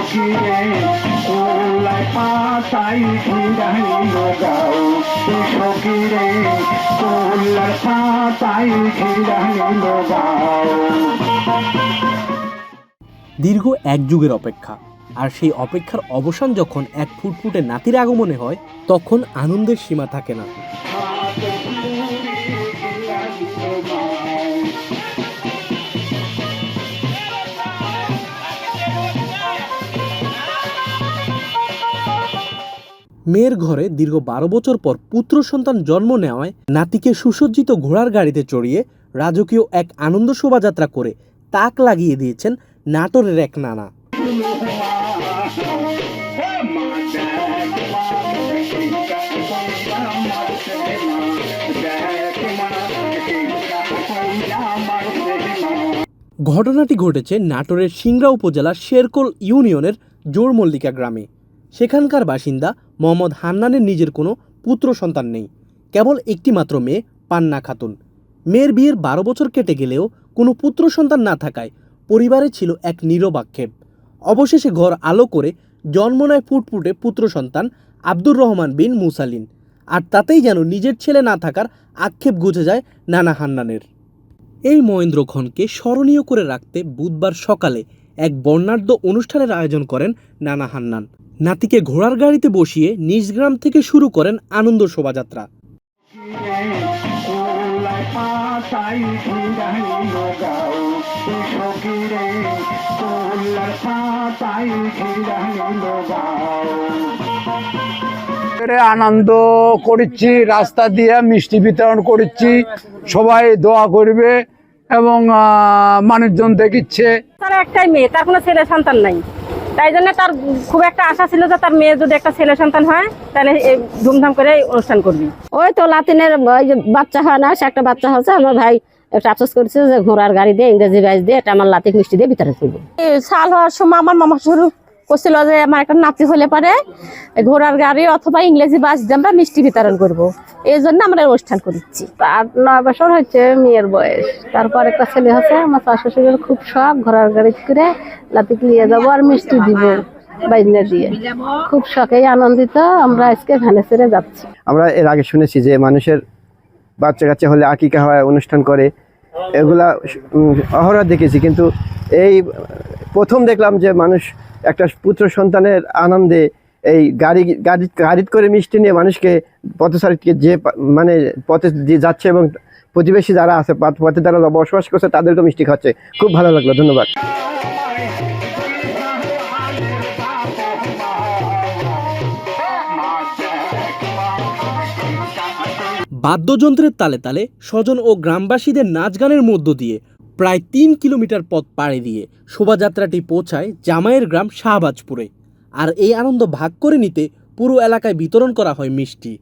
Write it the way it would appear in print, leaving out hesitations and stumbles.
সখীরে কোলায় পাতাই ঘিরাইল গাও সখীরে কোলার পাতাই ঘিরাইল গাও। দীর্ঘ এক যুগের অপেক্ষা, আর সেই অপেক্ষার অবসান যখন এক ফুটফুটে নাতির আগমনে হয় তখন আনন্দের সীমা থাকে না। মেয়ের ঘরে দীর্ঘ 12 বছর পর পুত্র সন্তান জন্ম নেওয়ায় নাতিকে সুসজ্জিত ঘোড়ার গাড়িতে চড়িয়ে রাজকীয় এক আনন্দ শোভাযাত্রা করে তাক লাগিয়ে দিয়েছেন নাটোরের এক নানা। ঘটনাটি ঘটেছে নাটোরের সিংড়া উপজেলার শেরকোল ইউনিয়নের জোরমল্লিকা গ্রামে। সেখানকার বাসিন্দা মোহাম্মদ হান্নানের নিজের কোনো পুত্র সন্তান নেই, কেবল একটি মাত্র মেয়ে পান্না খাতুন। মেয়ের বিয়ের 12 বছর কেটে গেলেও কোনো পুত্র সন্তান না থাকায় পরিবারে ছিল এক নীরব আক্ষেপ। অবশেষে ঘর আলো করে জন্ম নেয় ফুটফুটে পুত্র সন্তান আব্দুর রহমান বিন মুসালিন, আর তাতেই যেন নিজের ছেলে না থাকার আক্ষেপ ঘুচে যায় নানা হান্নানের। এই মহেন্দ্রক্ষণকে স্মরণীয় করে রাখতে বুধবার সকালে এক বর্ণাঢ্য অনুষ্ঠানের আয়োজন করেন নানা হান্নান। নাতিকে ঘোড়ার গাড়িতে বসিয়ে নিজ গ্রাম থেকে শুরু করেন আনন্দ শোভাযাত্রা। আনন্দ করছি, রাস্তা দিয়ে মিষ্টি বিতরণ করছি, সবাই দোয়া করবে এবং মানুষজন দেখিচ্ছে। তার একটাই মেয়ে, তার কোনো ছেলে সন্তান নাই, তাই জন্য তার খুব একটা আশা ছিল যে তার মেয়ে যদি একটা ছেলে সন্তান হয় তাহলে ধুমধাম করে অনুষ্ঠান করবি। ওই তো লাতিনের ওই যে বাচ্চা হয় না, সে একটা বাচ্চা হচ্ছে, আমার ভাই একটা আফসোস করেছে যে ঘোড়ার গাড়ি দিয়ে ইংরেজি বাইজ দিয়ে এটা আমার লাতিক মিষ্টি দিয়ে বিতরণ করবো। সাল হওয়ার সময় আমার মামা শুরু করছিল যে আমার একটা নাতি হলে পারে ঘোড়ার গাড়ি অথবা ইংরেজি বাস দিয়ে আমরা মিষ্টি বিতরণ করবো, এই জন্য আমরা অনুষ্ঠান করছি। 8-9 বছর হচ্ছে মেয়ের বয়স, তারপর একটা ছেলে হচ্ছে। আমার শাশুড়ির খুব শখ ঘোড়ার গাড়ি করে লাতিক নিয়ে যাবো আর মিষ্টি দিব বাইনে দিয়ে, খুব শখে আনন্দিত আমরা আজকে ভ্যানে ছেড়ে যাচ্ছি। আমরা এর আগে শুনেছি যে মানুষের বাচ্চা কাচ্চা হলে আকিকা হয়, অনুষ্ঠান করে, এগুলা অহরহ দেখেছি, কিন্তু এই প্রথম দেখলাম যে মানুষ একটা পুত্র সন্তানের আনন্দে এই গাড়ি করে মিষ্টি নিয়ে মানুষকে পথচারীকে যে মানে পথে দিয়ে যাচ্ছে এবং প্রতিবেশী যারা আছে পথে যারা বসবাস করছে তাদেরকে মিষ্টি খাচ্ছে। খুব ভালো লাগলো, ধন্যবাদ। বাদ্যযন্ত্রের তালে তালে স্বজন ও গ্রামবাসীদের নাচ গানের মধ্য দিয়ে প্রায় 3 কিলোমিটার পথ পাড়ি দিয়ে শোভাযাত্রাটি পৌঁছায় জামাইয়ের গ্রাম শাহবাজপুরে। আর এই আনন্দ ভাগ করে নিতে পুরো এলাকায় বিতরণ করা হয় মিষ্টি।